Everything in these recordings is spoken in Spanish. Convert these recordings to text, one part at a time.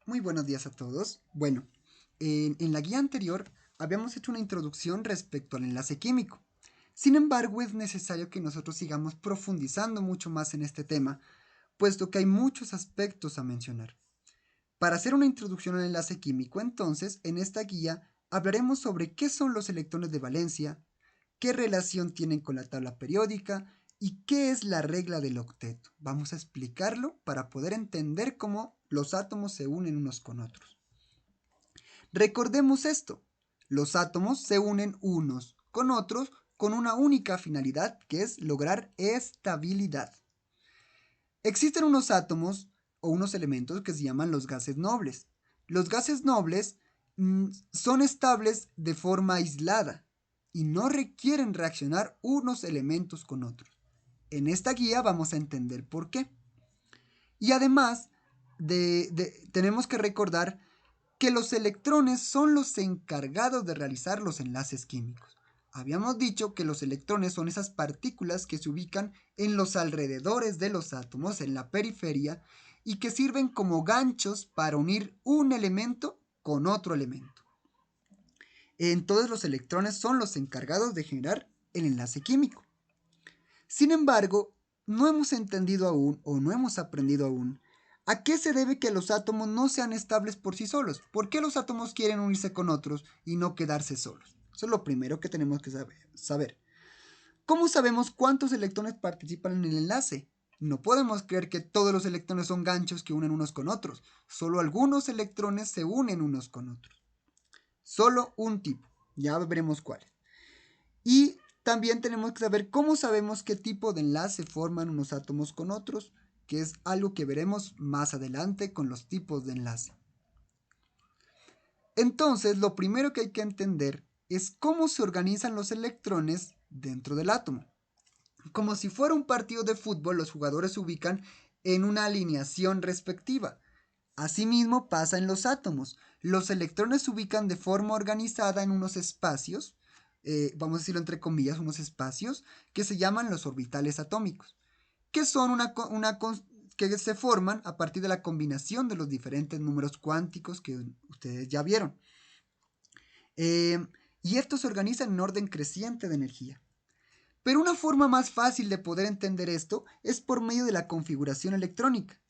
Muy buenos días a todos. Bueno, en la guía anterior habíamos hecho una introducción respecto al enlace químico. Sin embargo, es necesario que nosotros sigamos profundizando mucho más en este tema, puesto que hay muchos aspectos a mencionar. Para hacer una introducción al enlace químico, entonces, en esta guía hablaremos sobre qué son los electrones de valencia, qué relación tienen con la tabla periódica y qué es la regla del octeto. Vamos a explicarlo para poder entender cómo los átomos se unen unos con otros. Recordemos esto, los átomos se unen unos con otros con una única finalidad, que es lograr estabilidad. Existen unos átomos o unos elementos que se llaman los gases nobles. Los gases nobles son estables de forma aislada y no requieren reaccionar unos elementos con otros. En esta guía vamos a entender por qué. Y además tenemos que recordar que los electrones son los encargados de realizar los enlaces químicos. Habíamos dicho que los electrones son esas partículas que se ubican en los alrededores de los átomos, en la periferia, y que sirven como ganchos para unir un elemento con otro elemento. Entonces los electrones son los encargados de generar el enlace químico. Sin embargo, no hemos entendido aún o no hemos aprendido aún a qué se debe que los átomos no sean estables por sí solos. ¿Por qué los átomos quieren unirse con otros y no quedarse solos? Eso es lo primero que tenemos que saber. ¿Cómo sabemos cuántos electrones participan en el enlace? No podemos creer que todos los electrones son ganchos que unen unos con otros. Solo algunos electrones se unen unos con otros. Solo un tipo. Ya veremos cuáles. Y también tenemos que saber cómo sabemos qué tipo de enlace forman unos átomos con otros, que es algo que veremos más adelante con los tipos de enlace. Entonces, lo primero que hay que entender es cómo se organizan los electrones dentro del átomo. Como si fuera un partido de fútbol, los jugadores se ubican en una alineación respectiva. Asimismo pasa en los átomos. Los electrones se ubican de forma organizada en unos espacios, vamos a decirlo entre comillas, unos espacios que se llaman los orbitales atómicos, que son que se forman a partir de la combinación de los diferentes números cuánticos que ustedes ya vieron. Y estos se organizan en orden creciente de energía. Pero una forma más fácil de poder entender esto es por medio de la configuración electrónica,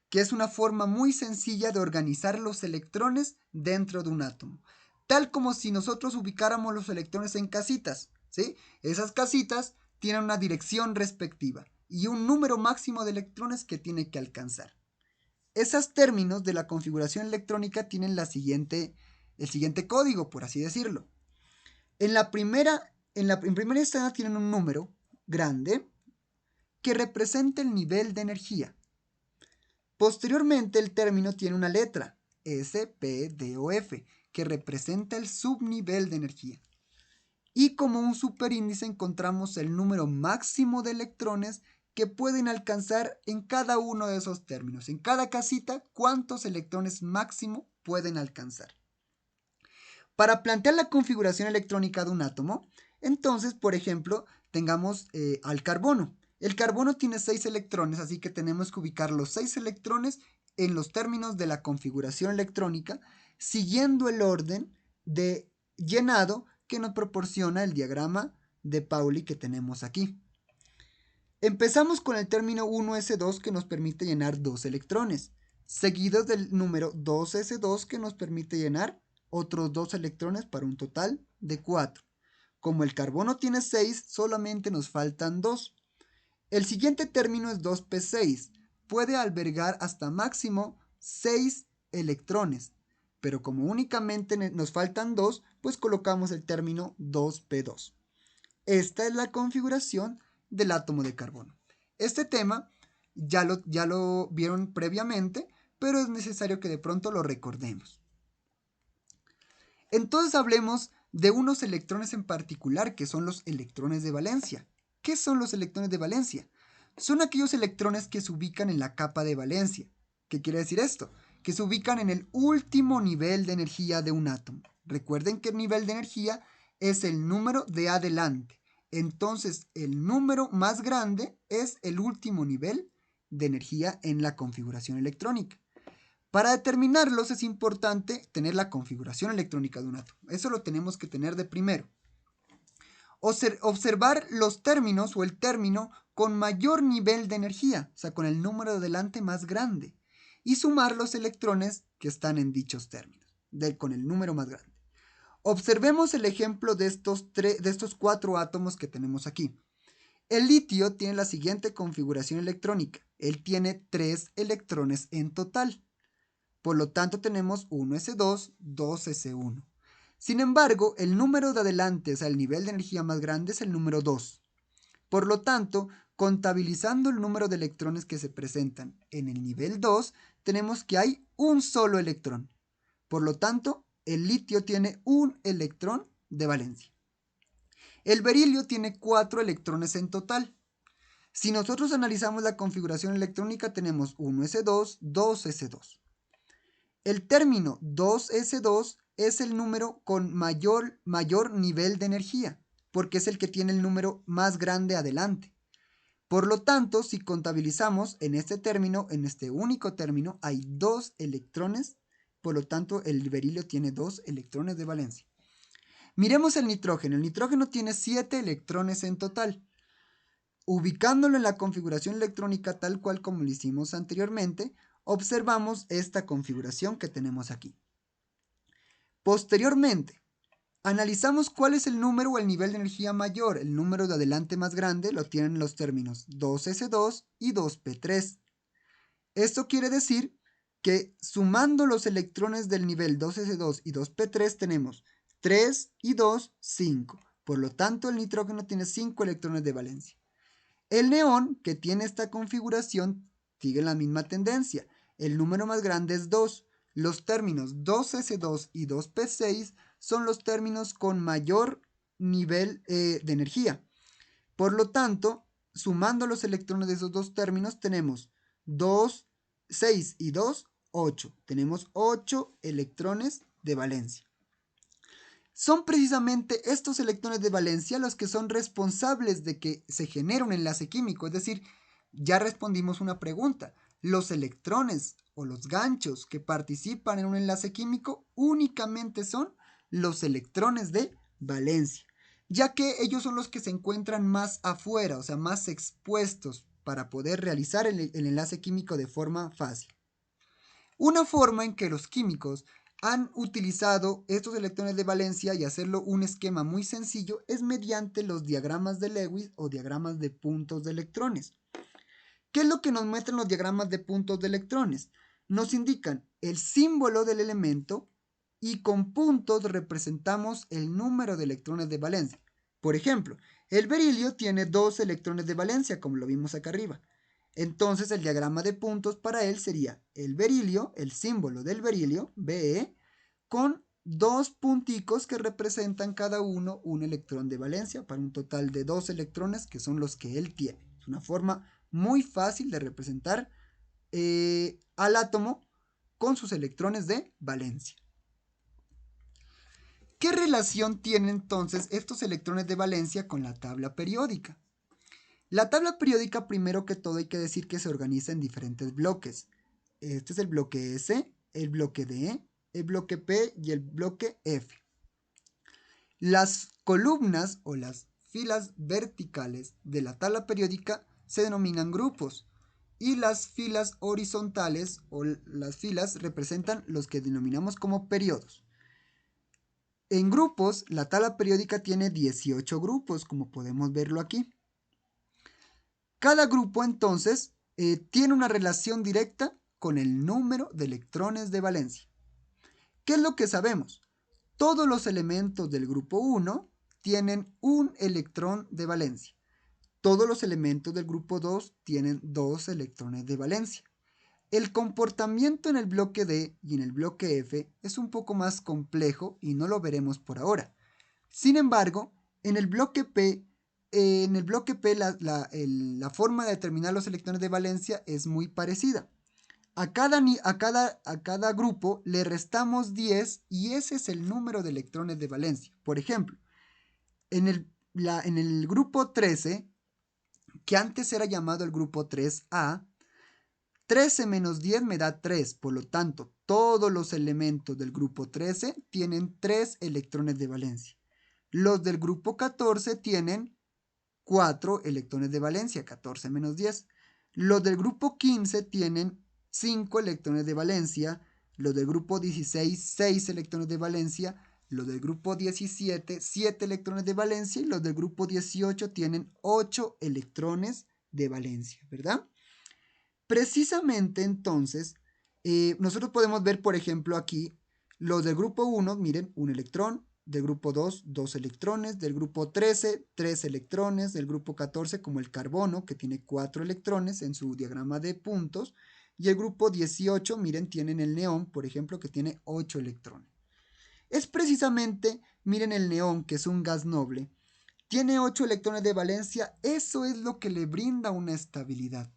que es una forma muy sencilla de organizar los electrones dentro de un átomo, tal como si nosotros ubicáramos los electrones en casitas, ¿sí? Esas casitas tienen una dirección respectiva y un número máximo de electrones que tiene que alcanzar. Esos términos de la configuración electrónica tienen el siguiente código, por así decirlo. En primera instancia tienen un número grande que representa el nivel de energía. Posteriormente el término tiene una letra, S, P, D o F, que representa el subnivel de energía. Y como un superíndice encontramos el número máximo de electrones que pueden alcanzar en cada uno de esos términos. En cada casita, cuántos electrones máximo pueden alcanzar. Para plantear la configuración electrónica de un átomo, entonces, por ejemplo, tengamos al carbono. El carbono tiene 6 electrones, así que tenemos que ubicar los 6 electrones en los términos de la configuración electrónica, siguiendo el orden de llenado que nos proporciona el diagrama de Pauli que tenemos aquí. Empezamos con el término 1s2 que nos permite llenar 2 electrones, seguidos del número 2s2 que nos permite llenar otros 2 electrones para un total de 4. Como el carbono tiene 6, solamente nos faltan 2. El siguiente término es 2p6. Puede albergar hasta máximo 6 electrones, pero como únicamente nos faltan 2, pues colocamos el término 2p2. Esta es la configuración del átomo de carbono. Este tema ya lo vieron previamente, pero es necesario que de pronto lo recordemos. Entonces hablemos de unos electrones en particular, que son los electrones de valencia. ¿Qué son los electrones de valencia? Son aquellos electrones que se ubican en la capa de valencia. ¿Qué quiere decir esto? Que se ubican en el último nivel de energía de un átomo. Recuerden que el nivel de energía es el número de adelante. Entonces, el número más grande es el último nivel de energía en la configuración electrónica. Para determinarlos es importante tener la configuración electrónica de un átomo. Eso lo tenemos que tener de primero. Observar los términos o el término con mayor nivel de energía, o sea, con el número de adelante más grande, y sumar los electrones que están en dichos términos, con el número más grande. Observemos el ejemplo de estos 4 átomos que tenemos aquí. El litio tiene la siguiente configuración electrónica. Él tiene 3 electrones en total. Por lo tanto, tenemos 1s2, 2s1. Sin embargo, el número de adelante, o sea, el nivel de energía más grande es el número 2. Por lo tanto, contabilizando el número de electrones que se presentan en el nivel 2, tenemos que hay un solo electrón. Por lo tanto, el litio tiene un electrón de valencia. El berilio tiene 4 electrones en total. Si nosotros analizamos la configuración electrónica, tenemos 1s2, 2s2. El término 2s2 es el número con mayor nivel de energía, porque es el que tiene el número más grande adelante. Por lo tanto, si contabilizamos en este término, en este único término, hay 2 electrones, por lo tanto el berilio tiene 2 electrones de valencia. Miremos el nitrógeno tiene 7 electrones en total. Ubicándolo en la configuración electrónica tal cual como lo hicimos anteriormente, observamos esta configuración que tenemos aquí. Posteriormente, analizamos cuál es el número o el nivel de energía mayor. El número de adelante más grande lo tienen los términos 2s2 y 2p3. Esto quiere decir que sumando los electrones del nivel 2s2 y 2p3 tenemos 3 y 2, 5. Por lo tanto, el nitrógeno tiene 5 electrones de valencia. El neón, que tiene esta configuración, sigue la misma tendencia. El número más grande es 2. Los términos 2s2 y 2p6 son los términos con mayor nivel de energía. Por lo tanto, sumando los electrones de esos dos términos, tenemos 2, 6 y 2, 8. Tenemos 8 electrones de valencia. Son precisamente estos electrones de valencia los que son responsables de que se genere un enlace químico. Es decir, ya respondimos una pregunta. Los electrones o los ganchos que participan en un enlace químico únicamente son los electrones de valencia, ya que ellos son los que se encuentran más afuera, o sea, más expuestos para poder realizar el enlace químico de forma fácil. Una forma en que los químicos han utilizado estos electrones de valencia y hacerlo un esquema muy sencillo es mediante los diagramas de Lewis o diagramas de puntos de electrones. ¿Qué es lo que nos muestran los diagramas de puntos de electrones? Nos indican el símbolo del elemento y con puntos representamos el número de electrones de valencia. Por ejemplo, el berilio tiene 2 electrones de valencia, como lo vimos acá arriba. Entonces el diagrama de puntos para él sería el berilio, el símbolo del berilio, Be, con 2 punticos que representan cada uno un electrón de valencia para un total de 2 electrones que son los que él tiene. Es una forma muy fácil de representar al átomo con sus electrones de valencia. ¿Qué relación tienen entonces estos electrones de valencia con la tabla periódica? La tabla periódica, primero que todo, hay que decir que se organiza en diferentes bloques. Este es el bloque S, el bloque D, el bloque P y el bloque F. Las columnas o las filas verticales de la tabla periódica se denominan grupos y las filas horizontales o las filas representan los que denominamos como periodos. En grupos, la tabla periódica tiene 18 grupos, como podemos verlo aquí. Cada grupo entonces tiene una relación directa con el número de electrones de valencia. ¿Qué es lo que sabemos? Todos los elementos del grupo 1 tienen un electrón de valencia. Todos los elementos del grupo 2 tienen 2 electrones de valencia. El comportamiento en el bloque D y en el bloque F es un poco más complejo y no lo veremos por ahora. Sin embargo, en el bloque P la forma de determinar los electrones de valencia es muy parecida. A cada grupo le restamos 10 y ese es el número de electrones de valencia. Por ejemplo, en el grupo 13, que antes era llamado el grupo 3A, 13 menos 10 me da 3, por lo tanto, todos los elementos del grupo 13 tienen 3 electrones de valencia. Los del grupo 14 tienen 4 electrones de valencia, 14 menos 10. Los del grupo 15 tienen 5 electrones de valencia. Los del grupo 16, 6 electrones de valencia. Los del grupo 17, 7 electrones de valencia. Y los del grupo 18 tienen 8 electrones de valencia, ¿verdad? Precisamente entonces, nosotros podemos ver, por ejemplo, aquí los del grupo 1, miren, un electrón, del grupo 2, 2 electrones, del grupo 13, 3 electrones, del grupo 14 como el carbono, que tiene 4 electrones en su diagrama de puntos, y el grupo 18, miren, tienen el neón, por ejemplo, que tiene 8 electrones. Es precisamente, miren el neón, que es un gas noble, tiene 8 electrones de valencia, eso es lo que le brinda una estabilidad.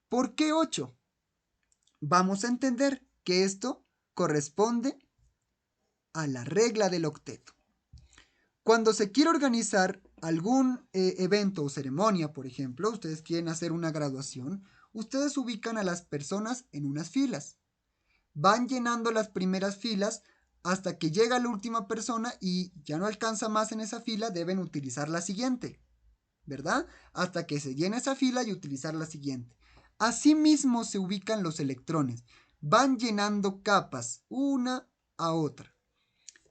¿Por qué 8? Vamos a entender que esto corresponde a la regla del octeto. Cuando se quiere organizar algún evento o ceremonia, por ejemplo, ustedes quieren hacer una graduación, ustedes ubican a las personas en unas filas. Van llenando las primeras filas hasta que llega la última persona y ya no alcanza más en esa fila, deben utilizar la siguiente, ¿verdad? Hasta que se llene esa fila y utilizar la siguiente. Asimismo se ubican los electrones. Van llenando capas una a otra.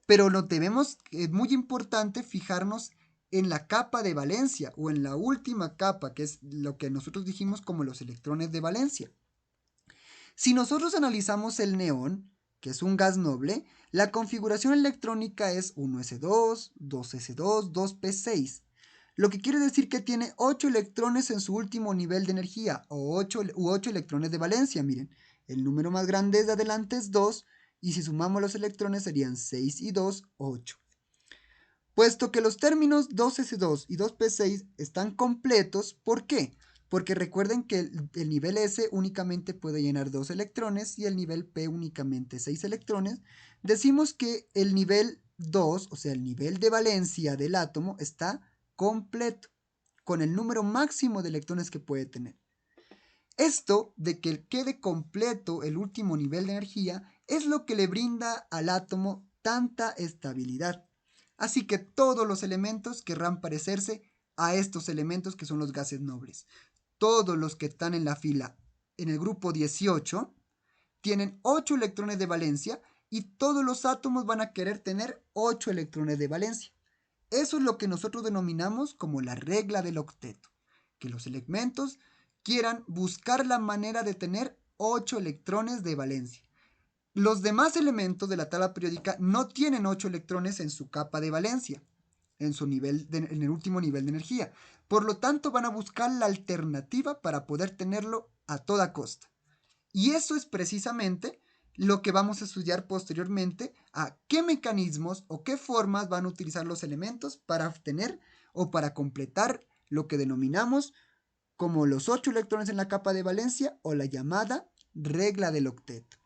Pero lo debemos, es muy importante fijarnos en la capa de valencia o en la última capa, que es lo que nosotros dijimos como los electrones de valencia. Si nosotros analizamos el neón, que es un gas noble, la configuración electrónica es 1s2, 2s2, 2p6. Lo que quiere decir que tiene 8 electrones en su último nivel de energía, o 8 electrones de valencia, miren. El número más grande de adelante es 2, y si sumamos los electrones serían 6 y 2, 8. Puesto que los términos 2s2 y 2p6 están completos, ¿por qué? Porque recuerden que el nivel S únicamente puede llenar 2 electrones y el nivel P únicamente 6 electrones. Decimos que el nivel 2, o sea, el nivel de valencia del átomo, está completo, con el número máximo de electrones que puede tener. Esto de que quede completo el último nivel de energía es lo que le brinda al átomo tanta estabilidad. Así que todos los elementos querrán parecerse a estos elementos que son los gases nobles. Todos los que están en la fila en el grupo 18 tienen 8 electrones de valencia y todos los átomos van a querer tener 8 electrones de valencia. Eso es lo que nosotros denominamos como la regla del octeto, que los elementos quieran buscar la manera de tener 8 electrones de valencia. Los demás elementos de la tabla periódica no tienen 8 electrones en su capa de valencia, en el último nivel de energía. Por lo tanto, van a buscar la alternativa para poder tenerlo a toda costa. Y eso es precisamente lo que vamos a estudiar posteriormente, a qué mecanismos o qué formas van a utilizar los elementos para obtener o para completar lo que denominamos como los 8 electrones en la capa de valencia o la llamada regla del octeto,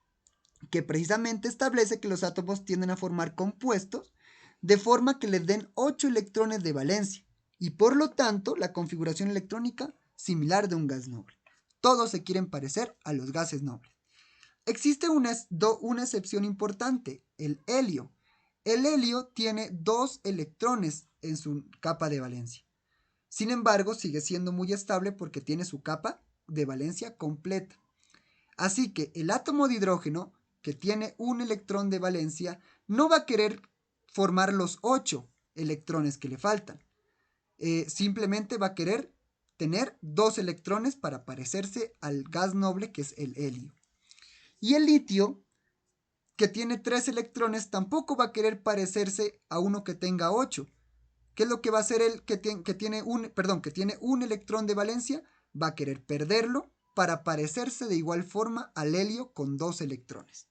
que precisamente establece que los átomos tienden a formar compuestos de forma que les den 8 electrones de valencia y por lo tanto la configuración electrónica similar de un gas noble. Todos se quieren parecer a los gases nobles. Existe una excepción importante, el helio. El helio tiene 2 electrones en su capa de valencia. Sin embargo, sigue siendo muy estable porque tiene su capa de valencia completa. Así que el átomo de hidrógeno, que tiene un electrón de valencia, no va a querer formar los 8 electrones que le faltan. Simplemente va a querer tener 2 electrones para parecerse al gas noble que es el helio. Y el litio, que tiene 3 electrones, tampoco va a querer parecerse a uno que tenga 8. ¿Qué es lo que va a hacer el que tiene un electrón de valencia? Va a querer perderlo para parecerse de igual forma al helio con 2 electrones.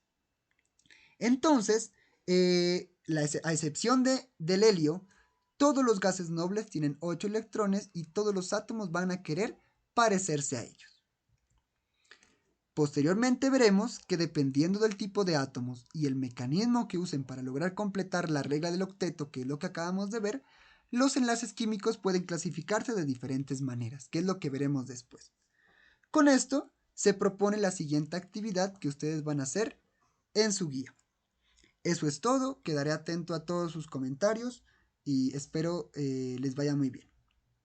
Entonces, a excepción del helio, todos los gases nobles tienen 8 electrones y todos los átomos van a querer parecerse a ellos. Posteriormente veremos que dependiendo del tipo de átomos y el mecanismo que usen para lograr completar la regla del octeto, que es lo que acabamos de ver, los enlaces químicos pueden clasificarse de diferentes maneras, que es lo que veremos después. Con esto se propone la siguiente actividad que ustedes van a hacer en su guía. Eso es todo, quedaré atento a todos sus comentarios y espero les vaya muy bien.